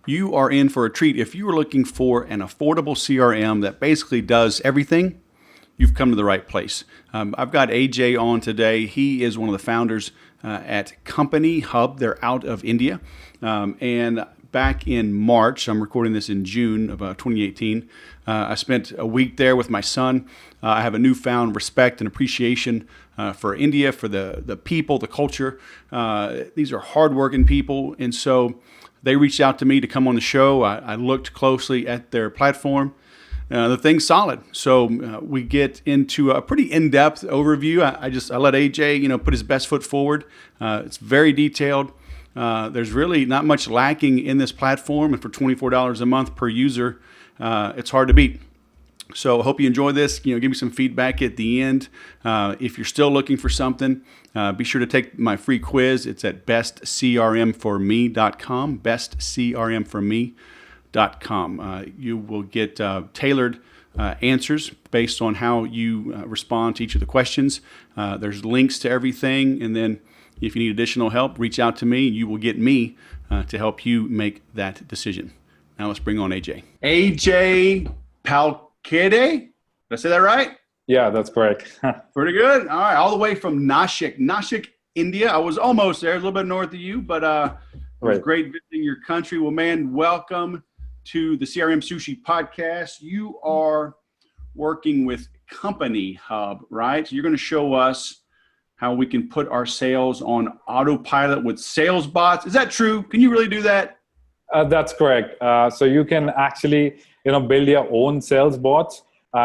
you are in for a treat. If you are looking for an affordable CRM that basically does everything, you've come to the right place. I've got Ajay on today. He is one of the founders at CompanyHub. They're out of India. And back in March, I'm recording this in June of 2018, I spent a week there with my son. I have a newfound respect and appreciation for India, for the people, the culture. These are hardworking people. And so they reached out to me to come on the show. I looked closely at their platform. The thing's solid. So we get into a pretty in-depth overview. I let AJ, put his best foot forward. It's very detailed. There's really not much lacking in this platform, and for $24 a month per user, it's hard to beat. So I hope you enjoy this. Give me some feedback at the end. If you're still looking for something, be sure to take my free quiz. It's at bestcrmforme.com, bestcrmforme.com. You will get tailored answers based on how you respond to each of the questions. There's links to everything, and then if you need additional help, reach out to me. You will get me to help you make that decision. Now let's bring on AJ. AJ Palkhede. Did I say that right? Yeah, that's correct. Pretty good. All right, all the way from Nashik, India. I was almost there, a little bit north of you, but it was great visiting your country. Well, man, welcome to the CRM Sushi podcast. You are working with CompanyHub, right? So you're going to show us how we can put our sales on autopilot with sales bots. Is that true? Can you really do that? That's correct. So you can actually, build your own sales bots.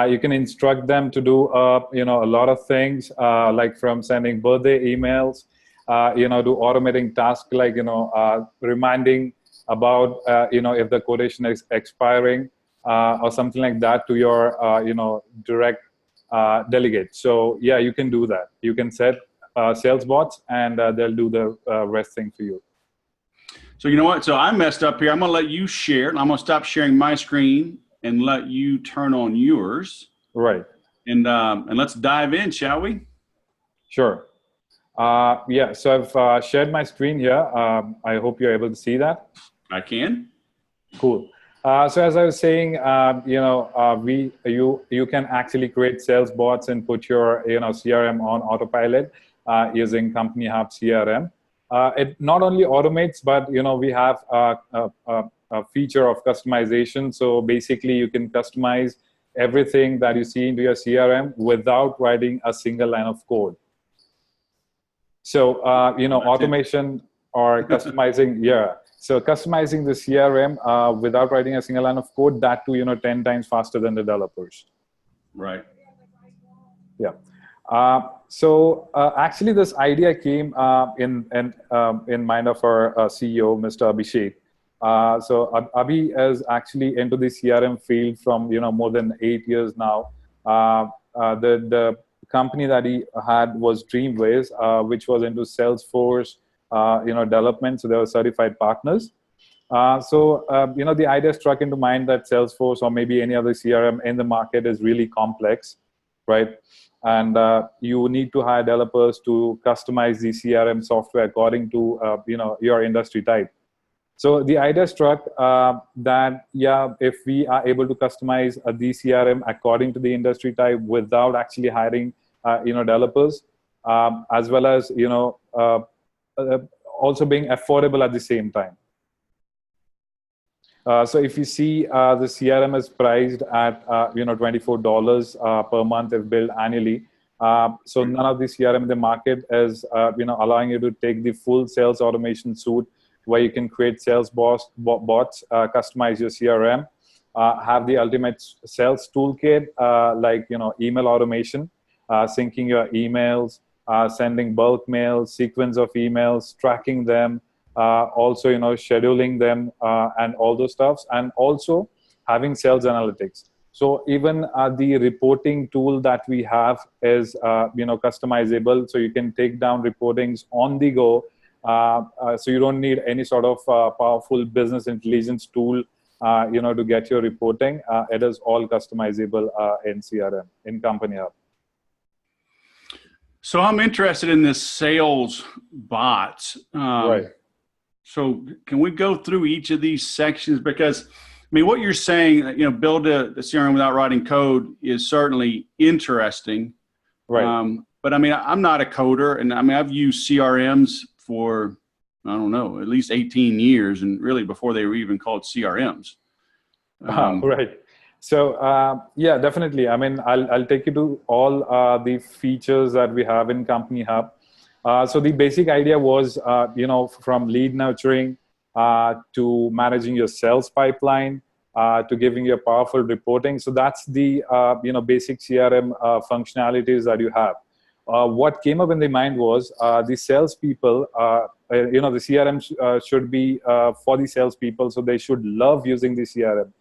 You can instruct them to do, a lot of things, like from sending birthday emails, to automating tasks like, reminding about, if the quotation is expiring, or something like that to your, direct delegate. So yeah, you can do that. You can set sales bots, and they'll do the rest thing for you. So you know what? So I messed up here. I'm going to let you share. I'm going to stop sharing my screen and let you turn on yours. Right. And let's dive in, shall we? Sure. Yeah. So I've shared my screen here. I hope you're able to see that. I can. Cool. So as I was saying, you can actually create sales bots and put your CRM on autopilot using CompanyHub CRM. It not only automates, but we have a feature of customization. So basically, you can customize everything that you see into your CRM without writing a single line of code. So automation or customizing, yeah. So customizing the CRM without writing a single line of code, that too, 10 times faster than the developers. Right. Yeah. So actually, this idea came in mind of our CEO, Mr. Abhishek. So Abhi is actually into the CRM field from more than 8 years now. The company that he had was Dreamways, which was into Salesforce development. So they were certified partners. The idea struck into mind that Salesforce or maybe any other CRM in the market is really complex, right? And you need to hire developers to customize the CRM software according to your industry type. So the idea struck that if we are able to customize the CRM according to the industry type without actually hiring developers, as well as also being affordable at the same time. So if you see the CRM is priced at $24 per month if billed annually. So none of the CRM in the market is allowing you to take the full sales automation suite where you can create sales bots, customize your CRM, have the ultimate sales toolkit like email automation, syncing your emails, sending bulk mails, sequence of emails, tracking them. Also, scheduling them and all those stuffs, and also having sales analytics. So even the reporting tool that we have is, customizable. So you can take down reportings on the go. So you don't need any sort of powerful business intelligence tool, to get your reporting. It is all customizable in CRM, in CompanyHub. So I'm interested in this sales bots. Right. So can we go through each of these sections? Because I mean, what you're saying, build a CRM without writing code is certainly interesting. Right. But I mean, I'm not a coder, and I mean, I've used CRMs for, I don't know, at least 18 years, and really before they were even called CRMs. Right. So yeah, definitely. I mean, I'll take you to all the features that we have in CompanyHub. So the basic idea was, from lead nurturing to managing your sales pipeline to giving you a powerful reporting. So that's the basic CRM functionalities that you have. What came up in the mind was the salespeople. The CRM should be for the salespeople, so they should love using the CRM.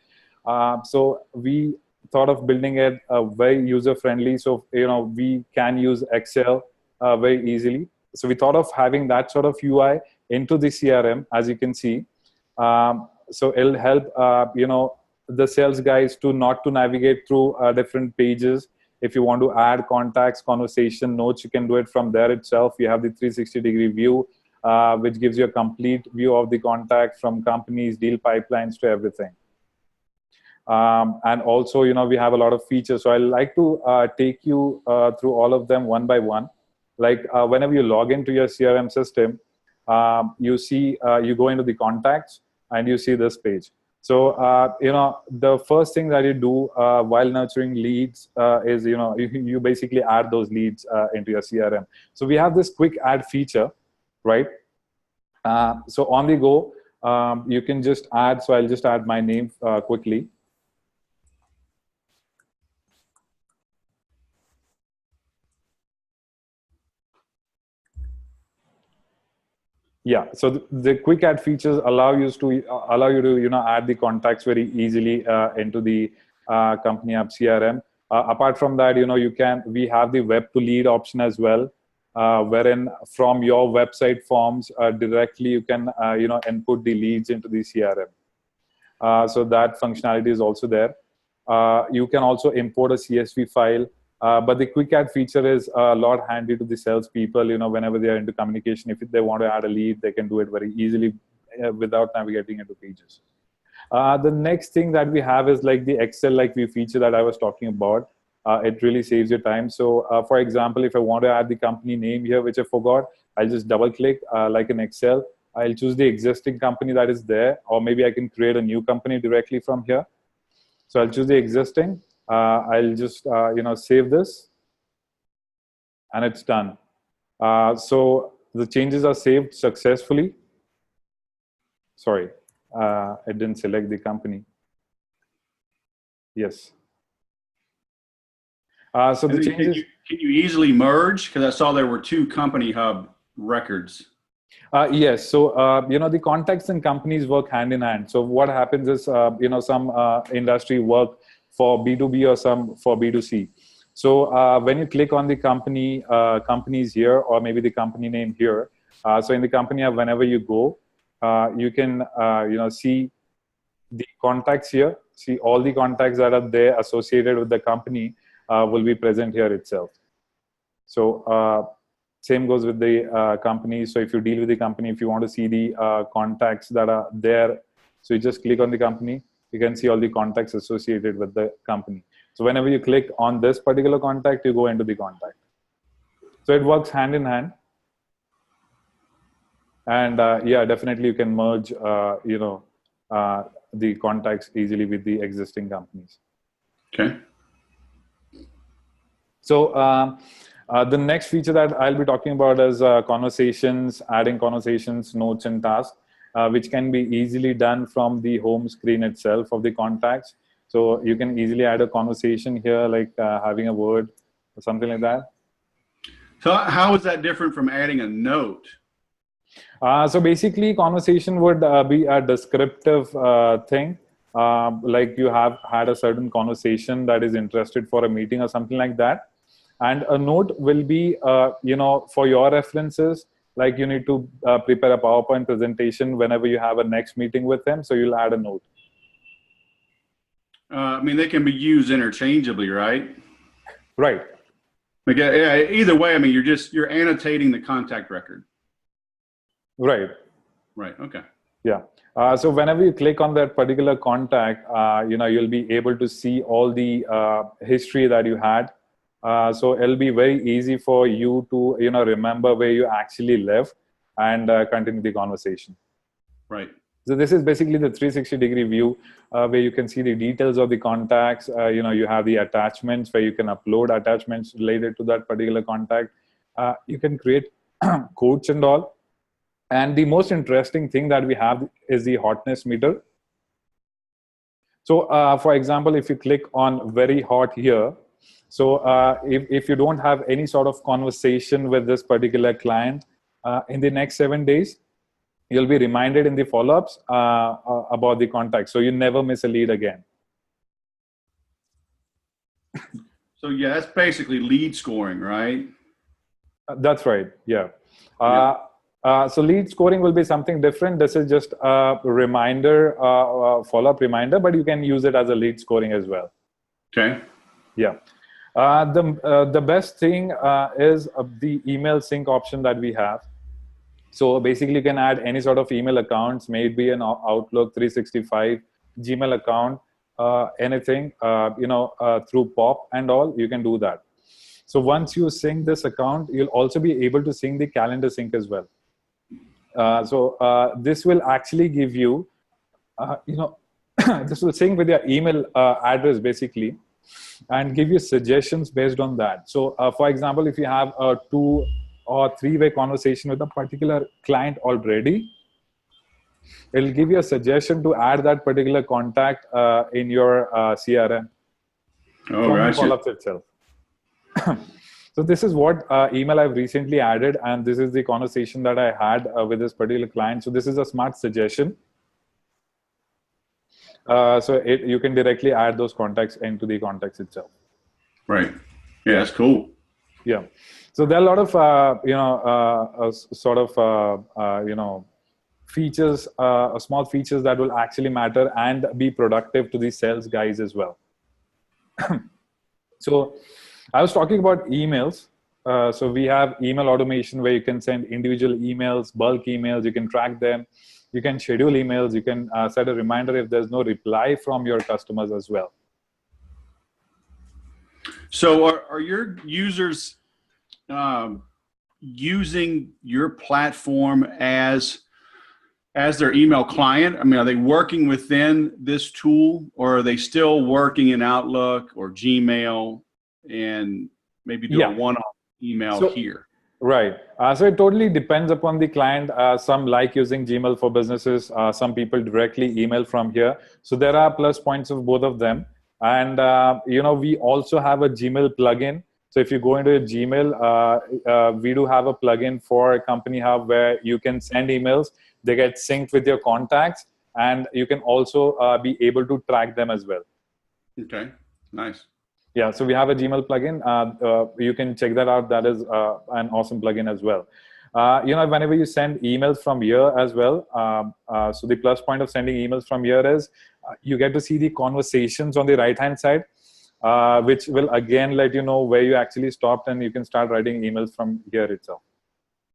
So we thought of building it very user friendly, so we can use Excel very easily. So we thought of having that sort of UI into the CRM, as you can see. So it'll help the sales guys to not to navigate through different pages. If you want to add contacts, conversation, notes, you can do it from there itself. You have the 360-degree view, which gives you a complete view of the contact from companies, deal pipelines to everything. And also, we have a lot of features. So I'd like to take you through all of them one by one. Like whenever you log into your CRM system, you see, you go into the contacts and you see this page. So, the first thing that you do while nurturing leads is, you basically add those leads into your CRM. So we have this quick add feature, right? So on the go, you can just add, so I'll just add my name quickly. Yeah, so the quick add features allow you to add the contacts very easily into the CompanyHub CRM. Apart from that, we have the web to lead option as well, wherein from your website forms directly you can input the leads into the CRM. So that functionality is also there. You can also import a CSV file. But the quick add feature is a lot handy to the salespeople. Whenever they are into communication, if they want to add a lead, they can do it very easily without navigating into pages. The next thing that we have is like the Excel view feature that I was talking about. It really saves your time. So, for example, if I want to add the company name here, which I forgot, I'll just double click like in Excel. I'll choose the existing company that is there, or maybe I can create a new company directly from here. So I'll choose the existing. I'll just save this, and it's done. So the changes are saved successfully. Sorry, I didn't select the company. Yes. So the changes. Can you easily merge? Because I saw there were two CompanyHub records. Yes. So, the contacts and companies work hand in hand. So what happens is, some industry work for B2B or some for B2C. So when you click on the companies here, or maybe the company name here, so in the CompanyHub, whenever you go, you can, see the contacts here, see all the contacts that are there associated with the company will be present here itself. So same goes with the company. So if you deal with the company, if you want to see the contacts that are there, so you just click on the company, you can see all the contacts associated with the company. So whenever you click on this particular contact, you go into the contact. So it works hand in hand. And yeah, definitely you can merge, the contacts easily with the existing companies. Okay. So the next feature that I'll be talking about is conversations, adding conversations, notes, and tasks, which can be easily done from the home screen itself of the contacts. So you can easily add a conversation here, like having a word or something like that. So how is that different from adding a note? So basically, conversation would be a descriptive thing. Like you have had a certain conversation that is interested for a meeting or something like that. And a note will be, for your references, like you need to prepare a PowerPoint presentation whenever you have a next meeting with them. So you'll add a note. I mean, they can be used interchangeably, right? Right. Like, yeah, either way, I mean, you're annotating the contact record. Right. Right. Okay. Yeah. So whenever you click on that particular contact, you'll be able to see all the history that you had. So it'll be very easy for you to, remember where you actually live and continue the conversation. Right. So this is basically the 360-degree view where you can see the details of the contacts. You have the attachments where you can upload attachments related to that particular contact. You can create quotes and all. And the most interesting thing that we have is the hotness meter. So for example, if you click on very hot here, so if you don't have any sort of conversation with this particular client in the next 7 days, you'll be reminded in the follow-ups about the contact. So you never miss a lead again. So yeah, that's basically lead scoring, right? That's right. Yeah. So lead scoring will be something different. This is just a reminder, follow-up reminder, but you can use it as a lead scoring as well. Okay. Yeah. The best thing is the email sync option that we have. So basically, you can add any sort of email accounts, maybe an Outlook 365, Gmail account, anything, through POP and all, you can do that. So once you sync this account, you'll also be able to sync the calendar sync as well. So this will actually give you, this will sync with your email address basically, and give you suggestions based on that. So for example, if you have a 2 or 3-way conversation with a particular client already, it'll give you a suggestion to add that particular contact in your CRM from the follow-ups itself. So this is what email I've recently added, and this is the conversation that I had with this particular client. So this is a smart suggestion. So you can directly add those contacts into the contacts itself. Right. Yeah, that's cool. Yeah. So there are a lot of features, small features that will actually matter and be productive to the sales guys as well. So I was talking about emails. So we have email automation where you can send individual emails, bulk emails, you can track them, you can schedule emails, you can set a reminder if there's no reply from your customers as well. So are your users using your platform as their email client? I mean, are they working within this tool, or are they still working in Outlook or Gmail and maybe do a one-off email here? Right. So it totally depends upon the client. Some like using Gmail for businesses. Some people directly email from here. So there are plus points of both of them. And, we also have a Gmail plugin. So if you go into Gmail, we do have a plugin for CompanyHub where you can send emails. They get synced with your contacts, and you can also be able to track them as well. Okay, nice. Yeah, so we have a Gmail plugin. You can check that out. That is an awesome plugin as well. Whenever you send emails from here as well, so the plus point of sending emails from here is you get to see the conversations on the right-hand side, which will again let you know where you actually stopped, and you can start writing emails from here itself.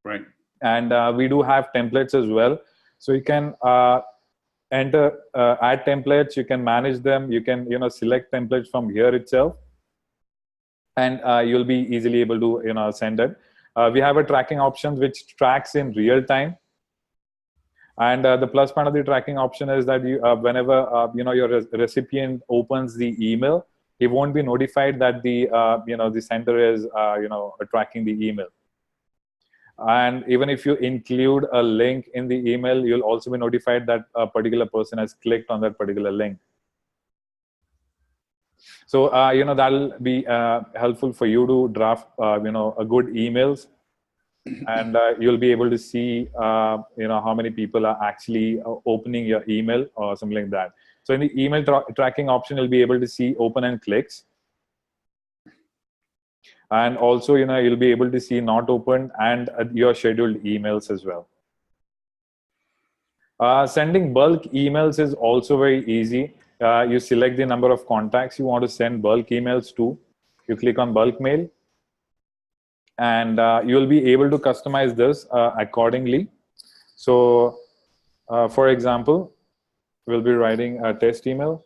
Right. And we do have templates as well. So you can add templates, you can manage them, you can select templates from here itself, and you'll be easily able to send it. We have a tracking option which tracks in real time. And the plus point of the tracking option is that you, whenever your recipient opens the email, he won't be notified that the the sender is tracking the email. And even if you include a link in the email, you'll also be notified that a particular person has clicked on that particular link. So that'll be helpful for you to draft a good emails, and you'll be able to see how many people are actually opening your email or something like that. So in the email tracking option, you'll be able to see open and clicks. And also, you'll be able to see not opened and your scheduled emails as well. Sending bulk emails is also very easy. You select the number of contacts you want to send bulk emails to. You click on bulk mail, and you'll be able to customize this accordingly. So For example, we'll be writing a test email.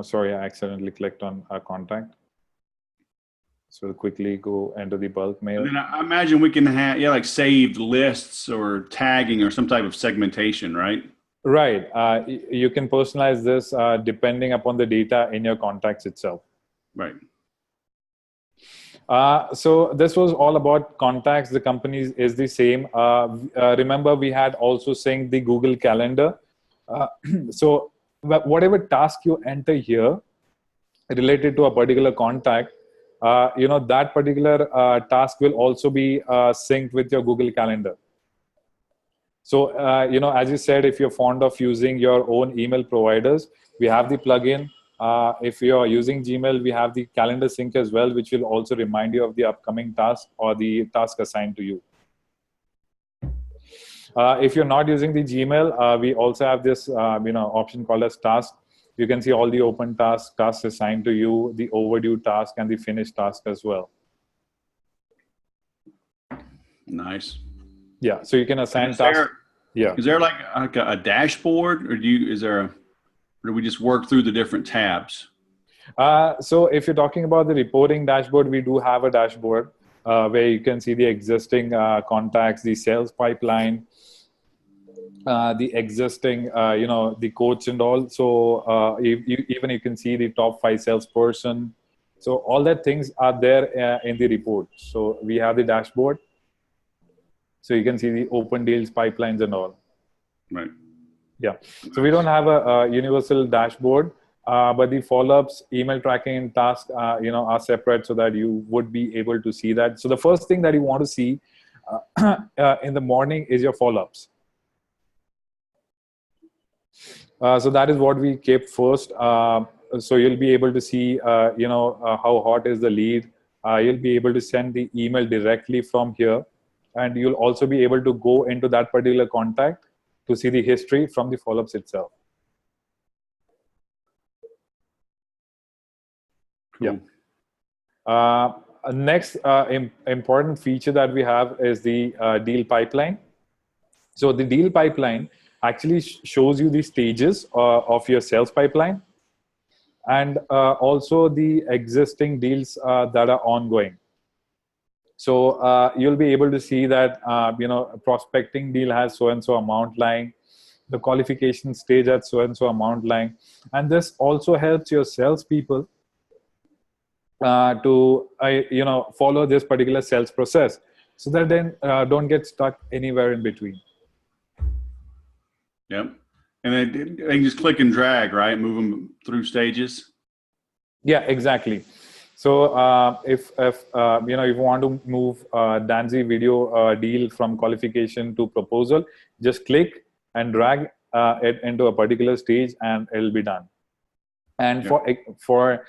Sorry, I accidentally clicked on a contact. So we'll quickly go into the bulk mail. And then I imagine we can have, like saved lists or tagging or some type of segmentation, right? Right. You can personalize this depending upon the data in your contacts itself. Right. So this was all about contacts. The company is the same. Remember, we had also synced the Google Calendar. So whatever task you enter here related to a particular contact, that particular task will also be synced with your Google Calendar. So, as you said, if you're fond of using your own email providers, we have the plugin. If you're using Gmail, we have the calendar sync as well, which will also remind you of the upcoming task or the task assigned to you. If you're not using the Gmail, we also have this option called as task. You can see all the open tasks, tasks assigned to you, the overdue task, and the finished task as well. Nice. Yeah, so you can assign tasks. Yeah. Is there like a dashboard, or or do we just work through the different tabs? So if you're talking about the reporting dashboard, we do have a dashboard where you can see the existing contacts, the sales pipeline, the existing, the quotes and all. So even you can see the top 5 salesperson. So all that things are there in the report. So we have the dashboard. So you can see the open deals, pipelines and all. Right. Yeah. So we don't have a universal dashboard, but the follow-ups, email tracking and tasks, are separate so that you would be able to see that. So the first thing that you want to see in the morning is your follow-ups. So that is what we kept first. So you'll be able to see, how hot is the lead. You'll be able to send the email directly from here. And you'll also be able to go into that particular contact to see the history from the follow-ups itself. Cool. Yeah. Next important feature that we have is the deal pipeline. So the deal pipeline actually shows you the stages of your sales pipeline and also the existing deals that are ongoing. So you'll be able to see that, a prospecting deal has so-and-so amount lying, the qualification stage at so-and-so amount lying. And this also helps your salespeople to, follow this particular sales process so that then don't get stuck anywhere in between. Yep. And then they can just click and drag, right? Move them through stages. Yeah, exactly. So if you want to move Danzy video deal from qualification to proposal, just click and drag it into a particular stage and it'll be done. And for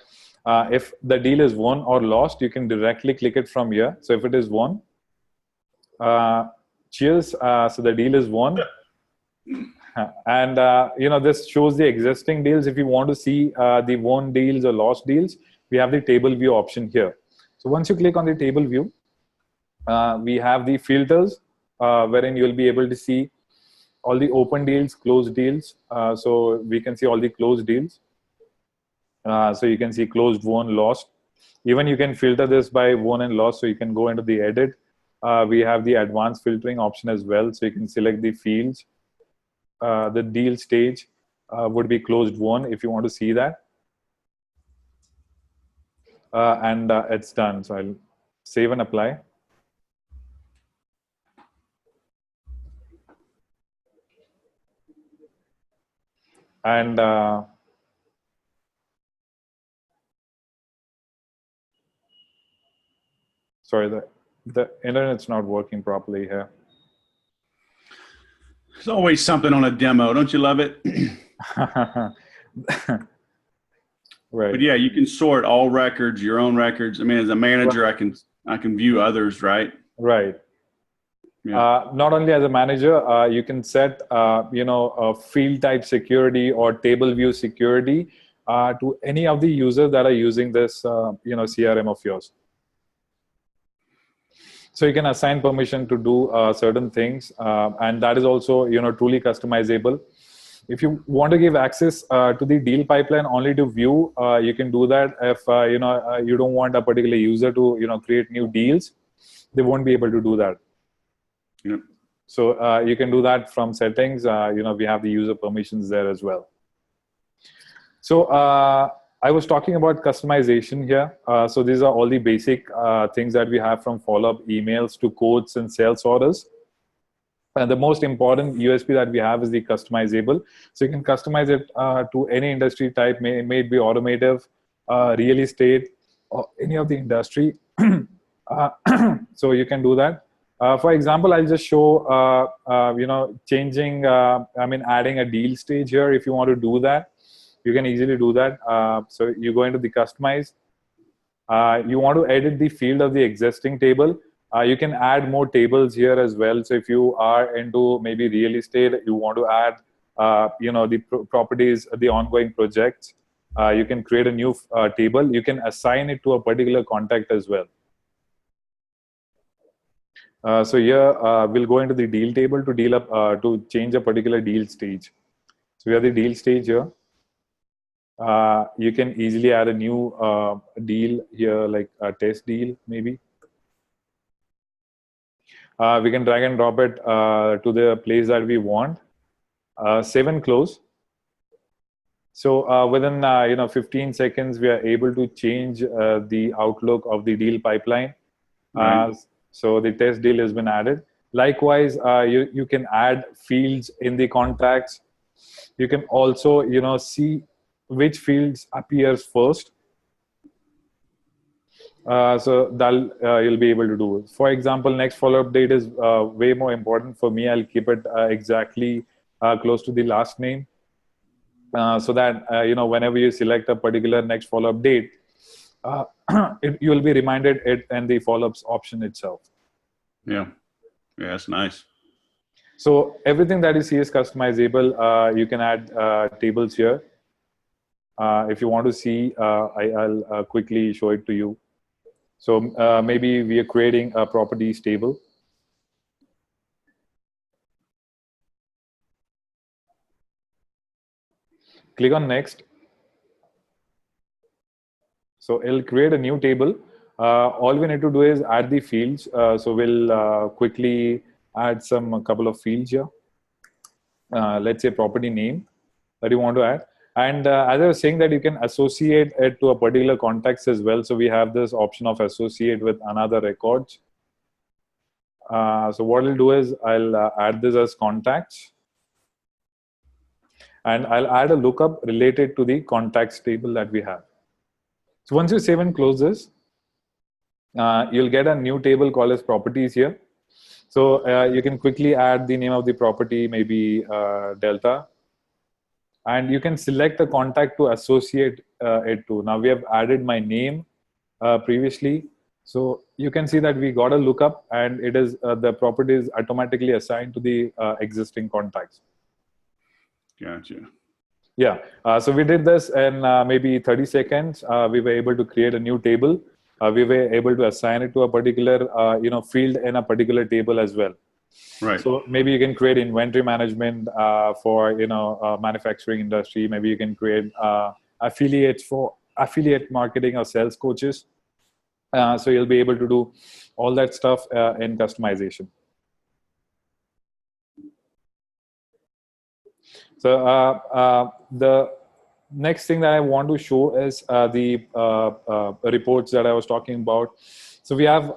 if the deal is won or lost, you can directly click it from here. So if it is won, cheers. So the deal is won. And this shows the existing deals. If you want to see the won deals or lost deals, we have the table view option here. So once you click on the table view, we have the filters wherein you'll be able to see all the open deals, closed deals. So we can see all the closed deals. So you can see closed, won, lost. Even you can filter this by won and lost. So you can go into the edit. We have the advanced filtering option as well. So you can select the fields. The deal stage would be closed won if you want to see that. And it's done. So I'll save and apply. And sorry, the internet's not working properly here. There's always something on a demo. Don't you love it? Right. But yeah, you can sort all records, your own records. I mean, as a manager, I can view others, right? Right. Yeah. Not only as a manager, you can set, field type security or table view security to any of the users that are using this, CRM of yours. So you can assign permission to do certain things, and that is also truly customizable. If you want to give access to the deal pipeline only to view, you can do that. If you don't want a particular user to create new deals, they won't be able to do that. Yep. So you can do that from settings. We have the user permissions there as well. So I was talking about customization here. So these are all the basic things that we have, from follow-up emails to quotes and sales orders. And the most important USP that we have is the customizable. So you can customize it to any industry type, may it be automotive, real estate, or any of the industry. So you can do that. For example, I'll just show, changing, adding a deal stage here. If you want to do that, you can easily do that. So you go into the customize. You want to edit the field of the existing table. You can add more tables here as well. So if you are into maybe real estate, you want to add, the properties, the ongoing projects, you can create a new table. You can assign it to a particular contact as well. So here we'll go into the deal table to deal up to change a particular deal stage. So we have the deal stage here. You can easily add a new deal here, like a test deal maybe. We can drag and drop it to the place that we want. Save and close. So within 15 seconds, we are able to change the outlook of the deal pipeline. Right. So the test deal has been added. Likewise, you can add fields in the contacts. You can also see which fields appears first. So that you'll be able to do. For example, next follow-up date is way more important for me. I'll keep it exactly close to the last name, so that whenever you select a particular next follow-up date, you will be reminded it and the follow-ups option itself. Yeah, that's nice. So everything that you see is customizable. You can add tables here. If you want to see, I'll quickly show it to you. So maybe we are creating a properties table. Click on next. So it'll create a new table. All we need to do is add the fields. So we'll quickly add a couple of fields here. Let's say property name that you want to add. And as I was saying, that you can associate it to a particular context as well. So we have this option of associate with another records. So what I'll do is I'll add this as contacts. And I'll add a lookup related to the contacts table that we have. So once you save and close this, you'll get a new table called as properties here. So you can quickly add the name of the property, maybe Delta. And you can select the contact to associate it to. Now we have added my name previously. So you can see that we got a lookup, and it is the property is automatically assigned to the existing contacts. Gotcha. Yeah. So we did this in maybe 30 seconds. We were able to create a new table. We were able to assign it to a particular field in a particular table as well. Right. So maybe you can create inventory management for manufacturing industry. Maybe you can create affiliates for affiliate marketing or sales coaches. So you'll be able to do all that stuff in customization. So the next thing that I want to show is the reports that I was talking about. So we have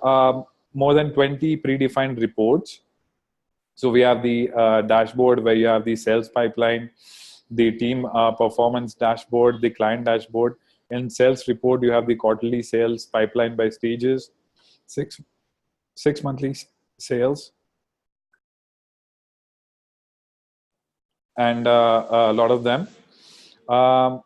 more than 20 predefined reports. So we have the dashboard where you have the sales pipeline, the team performance dashboard, the client dashboard. In sales report, you have the quarterly sales pipeline by stages, six monthly sales, and a lot of them. All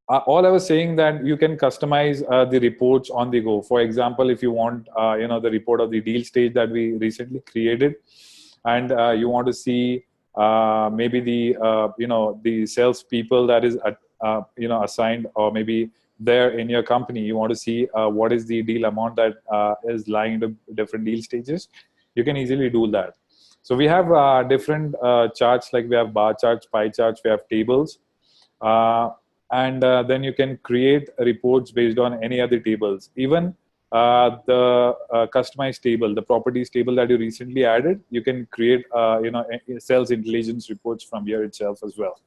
I was saying that you can customize the reports on the go. For example, if you want the report of the deal stage that we recently created, and you want to see maybe the the sales people that is assigned, or maybe there in your company, you want to see what is the deal amount that is lying into different deal stages, you can easily do that. So we have different charts, like we have bar charts, pie charts, we have tables. And then you can create reports based on any other tables. Even the customized table, the properties table that you recently added, you can create sales intelligence reports from here itself as well.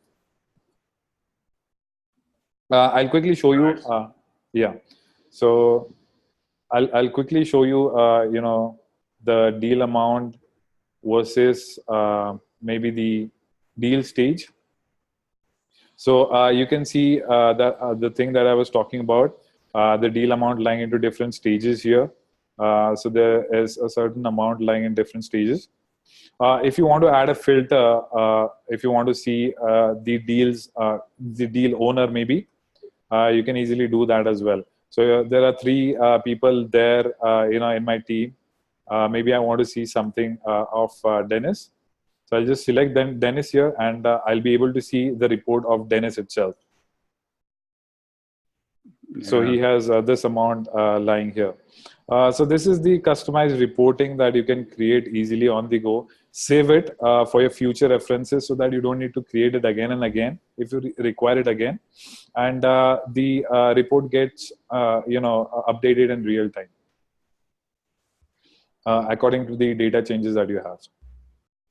I'll quickly show you. Yeah, so I'll quickly show you. The deal amount versus maybe the deal stage. So you can see that the thing that I was talking about, the deal amount lying into different stages here. So there is a certain amount lying in different stages. If you want to add a filter, if you want to see the deals, the deal owner maybe, you can easily do that as well. So there are 3 people there, in my team. Maybe I want to see something of Dennis. So I'll just select Dennis here, and I'll be able to see the report of Dennis itself. Yeah. So he has this amount lying here. So this is the customized reporting that you can create easily on the go. Save it for your future references so that you don't need to create it again and again if you require it again. And the report gets updated in real time according to the data changes that you have.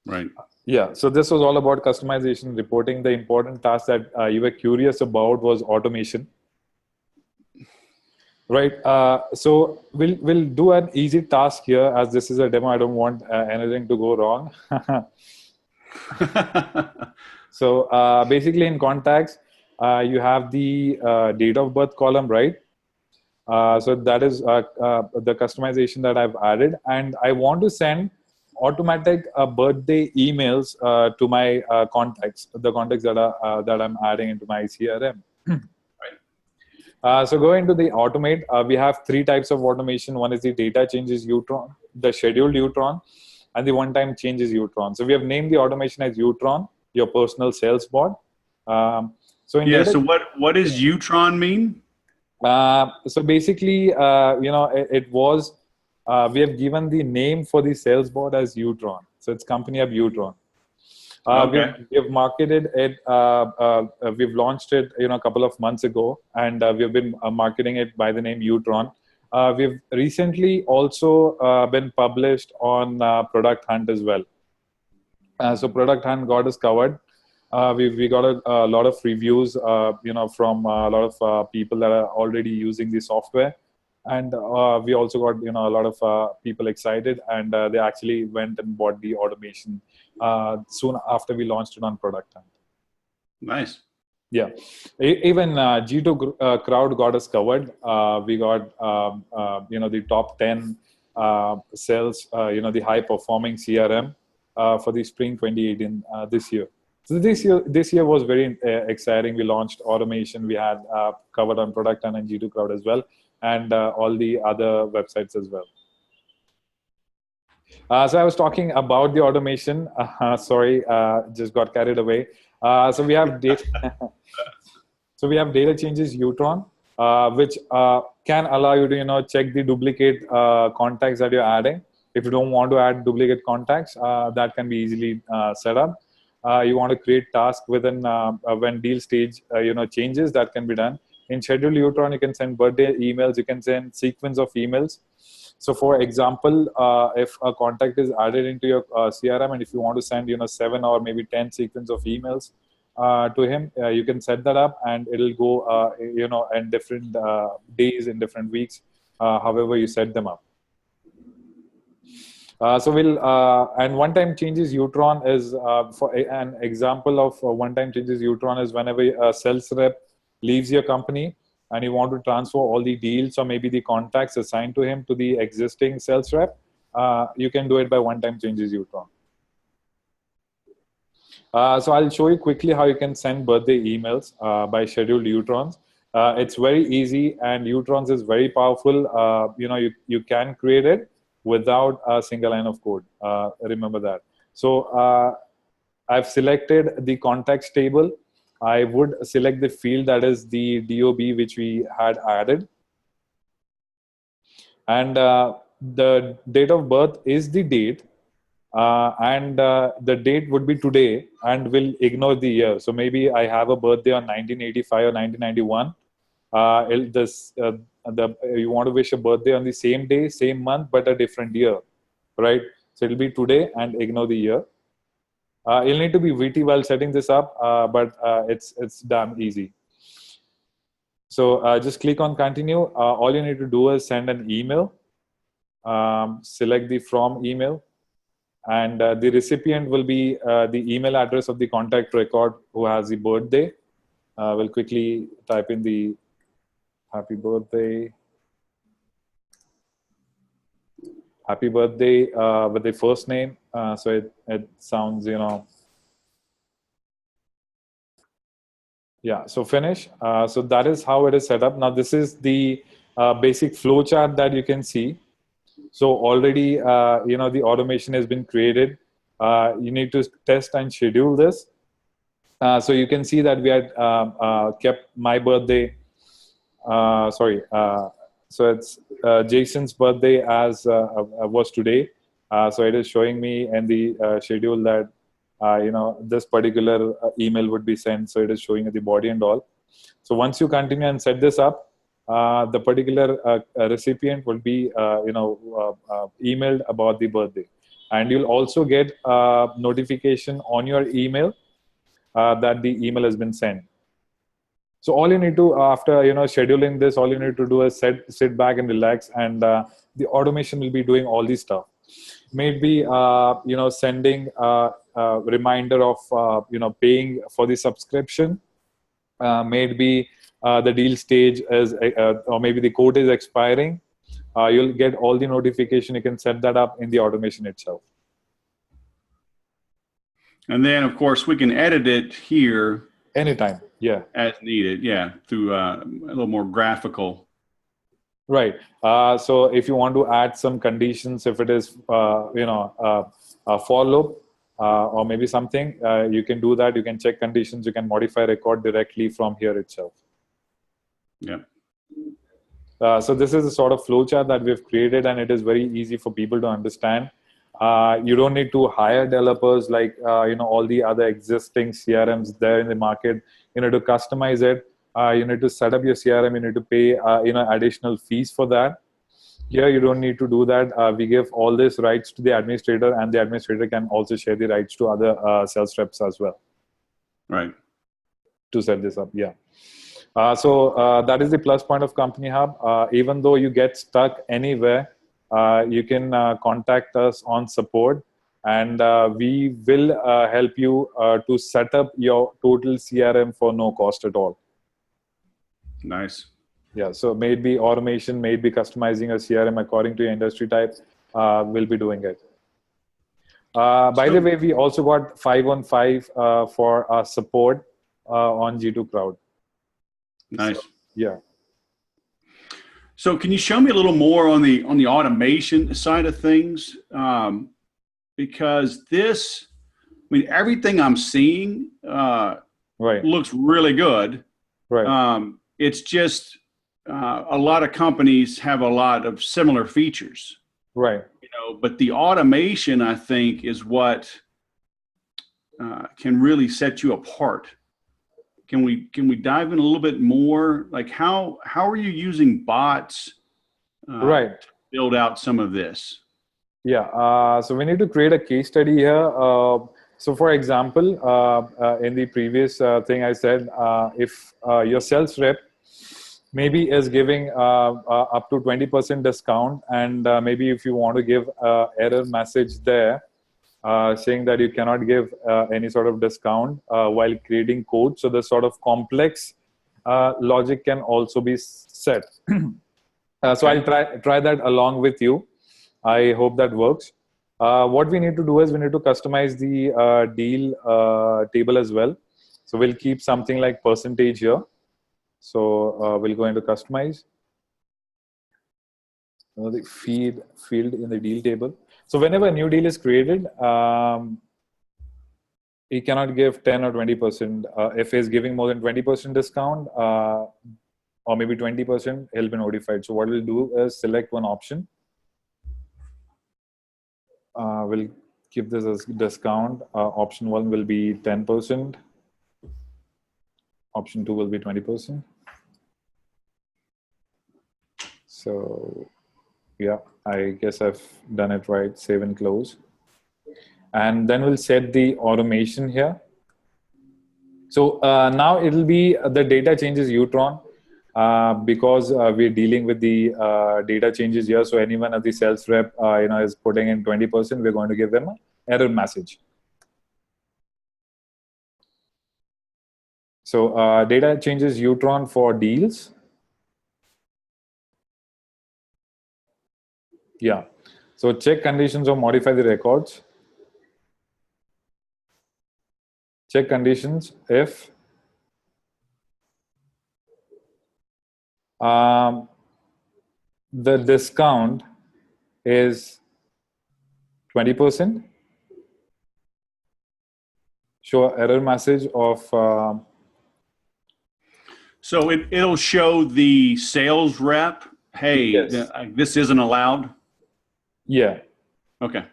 Right. Yeah. So this was all about customization reporting. The important task that you were curious about was automation. Right. So we'll do an easy task here, as this is a demo. I don't want anything to go wrong. So basically, in contacts, you have the date of birth column, right? So that is the customization that I've added, and I want to send automatic birthday emails to my contacts, the contacts that I'm adding into my CRM. So going to the automate, we have 3 types of automation. One is the data changes UTron, the scheduled UTron, and the one-time changes UTron. So we have named the automation as UTron, your personal sales bot. So what does UTron mean? So basically, it was, we have given the name for the sales bot as UTron. So it's CompanyHub UTron. Okay. We've marketed it. We've launched it, a couple of months ago, and we've been marketing it by the name UTron. We've recently also been published on ProductHunt as well. So ProductHunt got us covered. We got a lot of reviews, from a lot of people that are already using the software. And we also got, a lot of people excited, and they actually went and bought the automation soon after we launched it on ProductHunt. Nice. Yeah. Even G2 Crowd got us covered. We got, the top 10 sales, the high performing CRM for the spring 2018 this year. So this year was very exciting. We launched automation. We had covered on ProductHunt and G2 Crowd as well, and all the other websites as well. So I was talking about the automation. Sorry, just got carried away. So we have data. So we have data changes UTron, which can allow you to check the duplicate contacts that you're adding. If you don't want to add duplicate contacts, that can be easily set up. You want to create tasks within when deal stage changes, that can be done. In scheduled UTron, you can send birthday emails. You can send sequence of emails. So for example, if a contact is added into your CRM, and if you want to send 7 or maybe 10 sequence of emails to him, you can set that up, and it'll go in different days, in different weeks, however you set them up. So we'll and one-time changes UTron is for an example of one-time changes UTron is whenever a sales rep leaves your company and you want to transfer all the deals or maybe the contacts assigned to him to the existing sales rep, you can do it by one-time changes UTron. So I'll show you quickly how you can send birthday emails by scheduled UTrons. It's very easy, and UTrons is very powerful. You can create it without a single line of code. Remember that. So I've selected the contacts table. I would select the field that is the DOB which we had added. And the date of birth is the date. And the date would be today, and we'll ignore the year. So maybe I have a birthday on 1985 or 1991. You want to wish a birthday on the same day, same month, but a different year, right? So it'll be today and ignore the year. You'll need to be witty while setting this up, but it's damn easy. So just click on continue. All you need to do is send an email. Select the from email, and the recipient will be the email address of the contact record who has the birthday. We'll quickly type in the happy birthday with the first name. So it sounds, yeah, so finish. So that is how it is set up. Now this is the basic flow chart that you can see. So already, the automation has been created. You need to test and schedule this. So you can see that we had kept my birthday. So it's Jason's birthday as was today. So it is showing me in the schedule that this particular email would be sent. So it is showing the body and all. So once you continue and set this up, the particular recipient will be emailed about the birthday, and you'll also get notification on your email that the email has been sent. So all you need to, after scheduling this, all you need to do is sit back and relax, and the automation will be doing all this stuff. Maybe sending a reminder of paying for the subscription. Maybe the deal stage is, or maybe the quote is expiring. You'll get all the notification. You can set that up in the automation itself. And then, of course, we can edit it here. Anytime, yeah. As needed, yeah, through a little more graphical. Right. So if you want to add some conditions, if it is, a for loop or maybe something, you can do that. You can check conditions. You can modify record directly from here itself. Yeah. So this is a sort of flowchart that we've created, and it is very easy for people to understand. You don't need to hire developers like all the other existing CRMs there in the market. You need to customize it. You need to set up your CRM. You need to pay additional fees for that. Here you don't need to do that. We give all these rights to the administrator, and the administrator can also share the rights to other sales reps as well. Right. To set this up, yeah. So that is the plus point of CompanyHub. Even though you get stuck anywhere, you can contact us on support, and we will help you to set up your total CRM for no cost at all. Nice. Yeah, so maybe automation, maybe customizing a CRM according to your industry type, we'll be doing it. By the way, we also got 5-on-5 for our support on G2 Crowd. Nice. So, yeah. So can you show me a little more on the automation side of things? Because this, everything I'm seeing Right. looks really good. Right. It's just a lot of companies have a lot of similar features. Right. But the automation, I think, is what can really set you apart. Can we dive in a little bit more? Like how are you using bots right. to build out some of this? Yeah. So we need to create a case study here. So for example, in the previous thing I said, if your sales rep maybe is giving up to 20% discount, and maybe if you want to give error message there, saying that you cannot give any sort of discount while creating code. So the sort of complex logic can also be set. So I'll try that along with you. I hope that works. What we need to do is we need to customize the deal table as well. So we'll keep something like percentage here. So we'll go into customize. The field in the deal table. So whenever a new deal is created, He cannot give 10 or 20%. If he's giving more than 20% discount, or maybe 20%, he'll be notified. So what we'll do is select one option. We'll give this as discount. Option 1 will be 10%. Option 2 will be 20%. So yeah, I guess I've done it right. Save and close. And then we'll set the automation here. So now it'll be the data changes Utron, because we're dealing with the data changes here. So anyone of the sales rep is putting in 20%, we're going to give them an error message. So data changes Utron for deals. Yeah. So check conditions or modify the records. Check conditions if the discount is 20%. Show error message of. So it'll show the sales rep, hey, Yes. This isn't allowed. Yeah. Okay.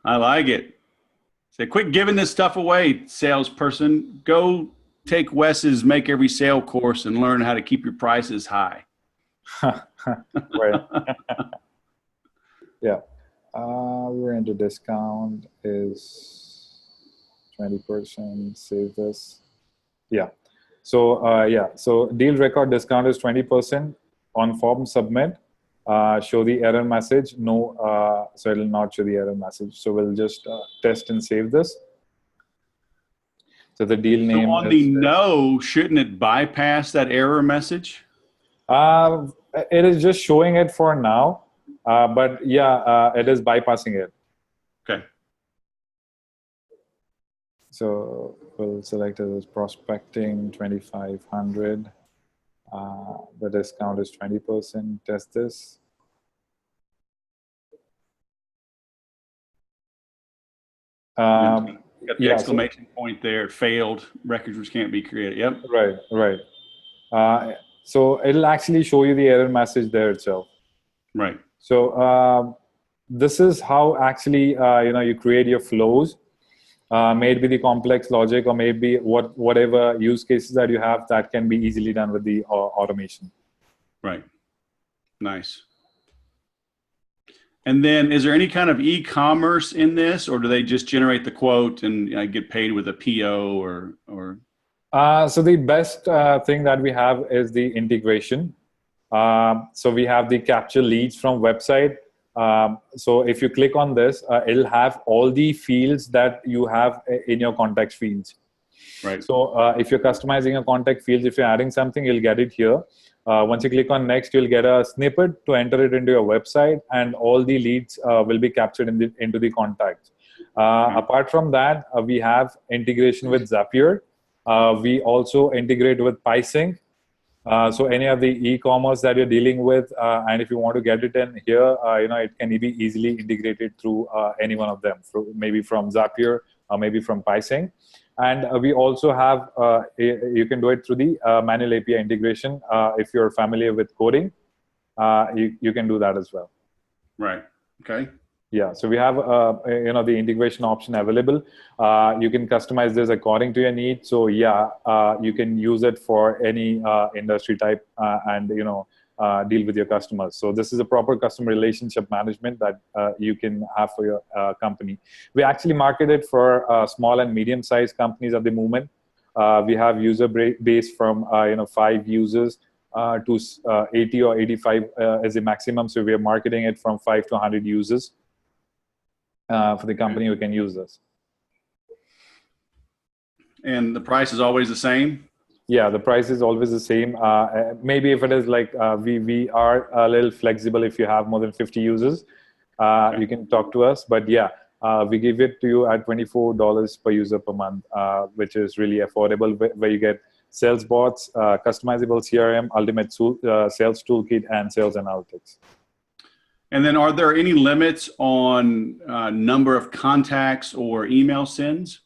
I like it. Say, quit giving this stuff away, salesperson. Go take Wes's Make Every Sale course and learn how to keep your prices high. Right. Yeah. We're into discount is 20%. Save this. Yeah. So yeah. So deal record discount is 20%. On form submit. Show the error message. No, so it will not show the error message. So we'll just test and save this. So the deal name. So on the no, shouldn't it bypass that error message? It is just showing it for now, but yeah, it is bypassing it. Okay. So we'll select it as prospecting 2,500. The discount is 20%. Test this. Got the exclamation point there. Failed. Records which can't be created. Yep. Right. So it'll actually show you the error message there itself. Right. So this is how actually you create your flows. Maybe the complex logic, or maybe whatever use cases that you have, that can be easily done with the automation. Right. Nice. And then, is there any kind of e-commerce in this, or do they just generate the quote and get paid with a PO or? So the best thing that we have is the integration. So we have the capture leads from website. So if you click on this, it'll have all the fields that you have in your contact fields. Right. So if you're customizing your contact fields, if you're adding something, you'll get it here. Once you click on next, you'll get a snippet to enter it into your website, and all the leads will be captured into the contacts. Apart from that, we have integration with Zapier. We also integrate with PieSync. So any of the e-commerce that you're dealing with, and if you want to get it in here, it can be easily integrated through any one of them, maybe from Zapier or maybe from PieSync. And we also have, you can do it through the manual API integration. If you're familiar with coding, you can do that as well. Right. Okay. Yeah, so we have the integration option available. You can customize this according to your needs. So yeah, you can use it for any industry type and deal with your customers. So this is a proper customer relationship management that you can have for your company. We actually market it for small and medium-sized companies at the moment. We have user base from 5 users to 80 or 85 as a maximum. So we are marketing it from 5 to 100 users. For the company who can use this. And the price is always the same? Yeah, the price is always the same. Maybe if it is like, we are a little flexible. If you have more than 50 users, you can talk to us. But yeah, we give it to you at $24 per user per month, which is really affordable, where you get sales bots, customizable CRM, ultimate sales toolkit, and sales analytics. And then are there any limits on number of contacts or email sends?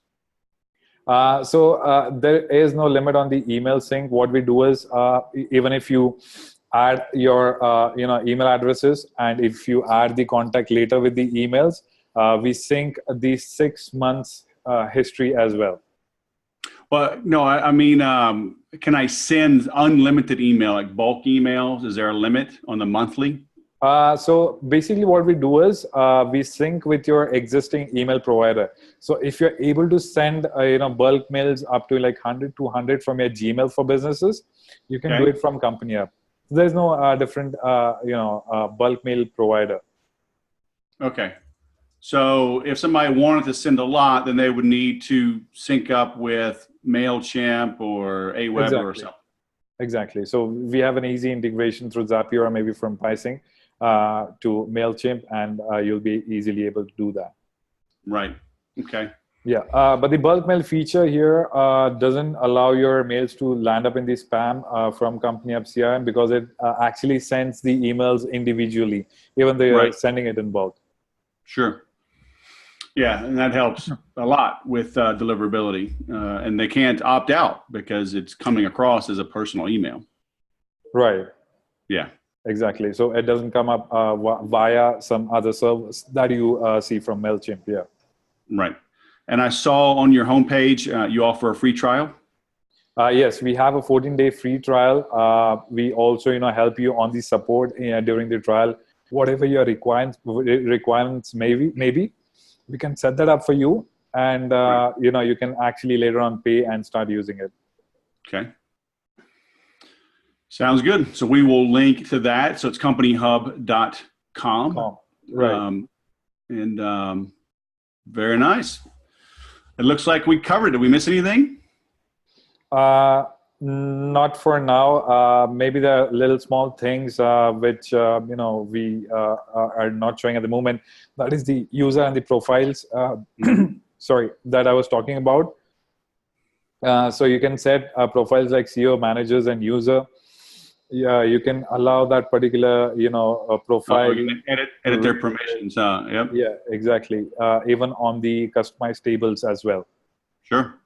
There is no limit on the email sync. What we do is even if you add your email addresses, and if you add the contact later with the emails, we sync the 6 months history as well. Well, no, I mean, can I send unlimited email, like bulk emails? Is there a limit on the monthly? So basically what we do is we sync with your existing email provider. So if you're able to send bulk mails up to like 100 to 200 from your Gmail for businesses, you can do it from CompanyHub. There's no different bulk mail provider. Okay. So if somebody wanted to send a lot, then they would need to sync up with MailChimp or Aweber or something. Exactly. So we have an easy integration through Zapier or maybe from PieSync to MailChimp, and you'll be easily able to do that. Right. Okay. Yeah. But the bulk mail feature here doesn't allow your mails to land up in the spam from CompanyHub CRM, because it actually sends the emails individually, even though you're sending it in bulk. Sure. Yeah, and that helps a lot with deliverability. And they can't opt out because it's coming across as a personal email. Right. Yeah. Exactly. So it doesn't come up via some other service that you see from MailChimp. Yeah. Right. And I saw on your homepage you offer a free trial. Yes, we have a 14-day free trial. We also help you on the support during the trial. Whatever your requirements maybe we can set that up for you, and you can actually later on pay and start using it. Okay. Sounds good. So we will link to that. So it's companyhub.com. Right. Very nice. It looks like we covered it. Did we miss anything? Not for now. Maybe the little small things which we are not showing at the moment. That is the user and the profiles. Sorry, that I was talking about. So you can set profiles like CEO, managers, and user. Yeah, you can allow that particular profile. You can edit their permissions. Yep. Yeah, exactly. Even on the customized tables as well. Sure.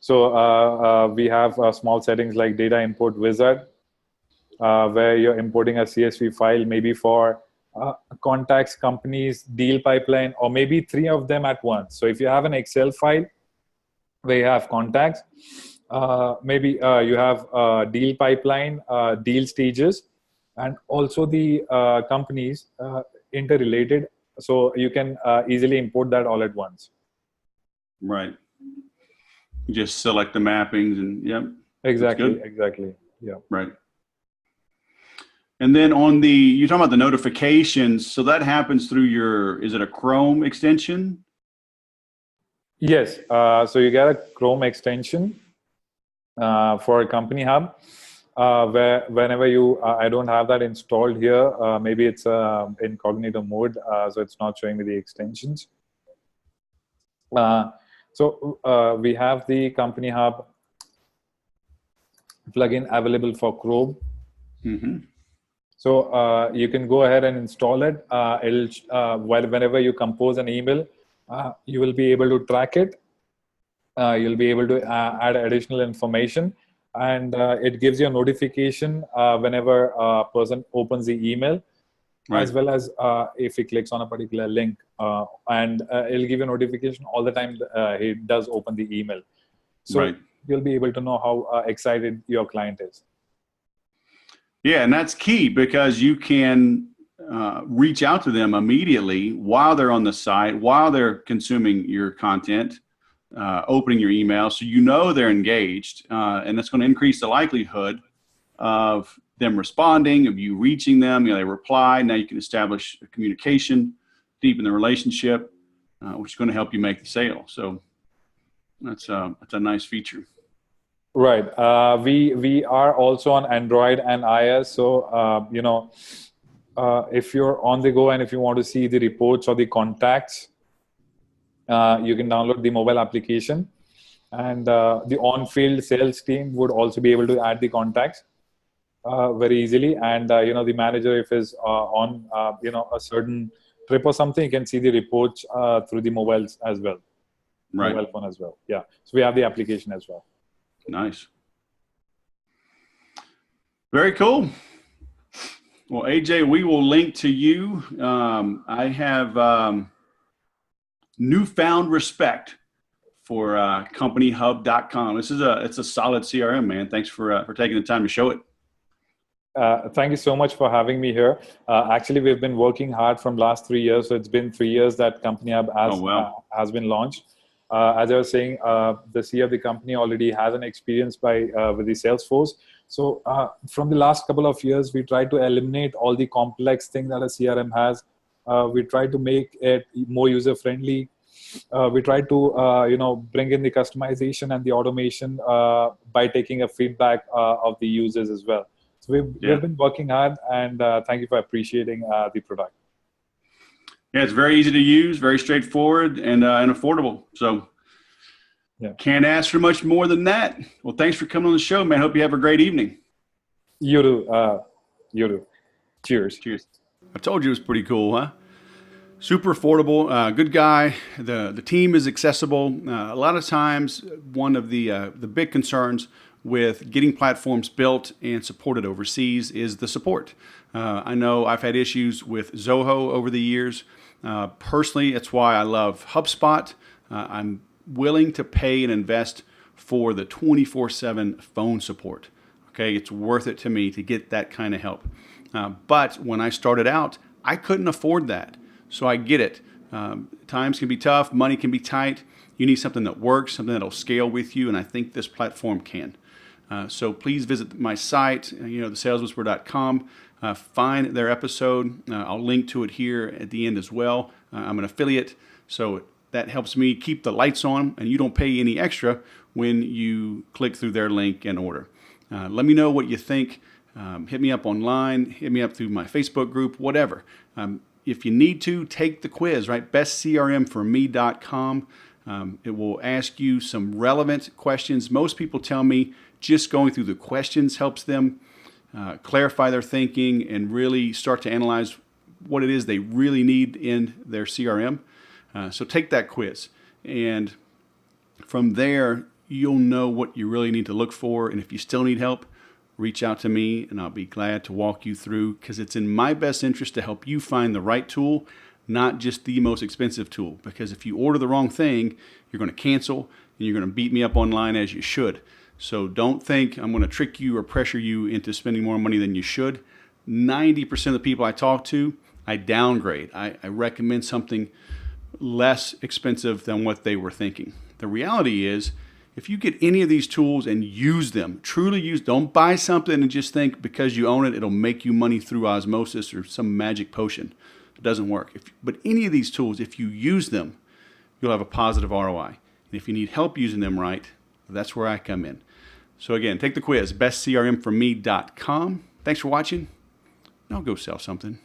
So we have small settings like data import wizard, where you're importing a CSV file, maybe for contacts, companies, deal pipeline, or maybe 3 of them at once. So if you have an Excel file where you have contacts, maybe you have deal pipeline, deal stages, and also the companies interrelated. So you can easily import that all at once. Right. You just select the mappings and yep. Exactly. Yeah. Right. And then you're talking about the notifications. So that happens through is it a Chrome extension? Yes. So you get a Chrome extension for CompanyHub, where whenever I don't have that installed here. Maybe it's incognito mode, so it's not showing me the extensions. So we have the CompanyHub plugin available for Chrome. Mm-hmm. So you can go ahead and install it. Whenever you compose an email, you will be able to track it. You'll be able to add additional information, and it gives you a notification whenever a person opens the email. Right. As well as if he clicks on a particular link, and it'll give you a notification all the time he does open the email. So you'll be able to know how excited your client is. Yeah, and that's key, because you can reach out to them immediately while they're on the site, while they're consuming your content, opening your email, so they're engaged, and that's going to increase the likelihood of them responding, of you reaching them. They reply. Now you can establish a communication, deepen the relationship, which is going to help you make the sale. So that's a nice feature. Right. We are also on Android and iOS. So if you're on the go and if you want to see the reports or the contacts, you can download the mobile application, and the on-field sales team would also be able to add the contacts. very easily. And the manager, if is on a certain trip or something, you can see the reports through the mobiles as well, Right. mobile phone as well. Yeah, so we have the application as well. Nice. Very cool. Well, AJ, we will link to you. I have newfound respect for CompanyHub.com. It's a solid CRM, man. Thanks for taking the time to show it. Thank you so much for having me here. Actually, we've been working hard from last 3 years. So it's been 3 years that CompanyHub has been launched. As I was saying, the CEO of the company already has an experience with the Salesforce. So from the last couple of years, we try to eliminate all the complex things that a CRM has. We try to make it more user-friendly. We try to bring in the customization and the automation by taking a feedback of the users as well. So we've been working hard, and thank you for appreciating the product. Yeah, it's very easy to use, very straightforward, and affordable. So can't ask for much more than that. Well, thanks for coming on the show, man. Hope you have a great evening. You do. You do. Cheers. Cheers. I told you it was pretty cool, huh? Super affordable, good guy. The team is accessible. A lot of times, one of the big concerns with getting platforms built and supported overseas is the support. I know I've had issues with Zoho over the years. Personally, it's why I love HubSpot. I'm willing to pay and invest for the 24/7 phone support. Okay, it's worth it to me to get that kind of help. But when I started out, I couldn't afford that. So I get it. Times can be tough, money can be tight. You need something that works, something that'll scale with you, and I think this platform can. So please visit my site, thesaleswhisperer.com. Find their episode. I'll link to it here at the end as well. I'm an affiliate, so that helps me keep the lights on, and you don't pay any extra when you click through their link and order. Let me know what you think. Hit me up online, hit me up through my Facebook group, whatever. If you need to, take the quiz, right? bestcrmforme.com. It will ask you some relevant questions. Most people tell me just going through the questions helps them clarify their thinking and really start to analyze what it is they really need in their CRM. So take that quiz. And from there, you'll know what you really need to look for. And if you still need help, reach out to me and I'll be glad to walk you through, because it's in my best interest to help you find the right tool, not just the most expensive tool. Because if you order the wrong thing, you're going to cancel and you're going to beat me up online, as you should. So don't think I'm going to trick you or pressure you into spending more money than you should. 90% of the people I talk to, I downgrade. I recommend something less expensive than what they were thinking. The reality is, if you get any of these tools and use them, truly use, don't buy something and just think because you own it, it'll make you money through osmosis or some magic potion. It doesn't work. But any of these tools, if you use them, you'll have a positive ROI. And if you need help using them right, that's where I come in. So again, take the quiz, bestcrmforme.com. Thanks for watching. Now go sell something.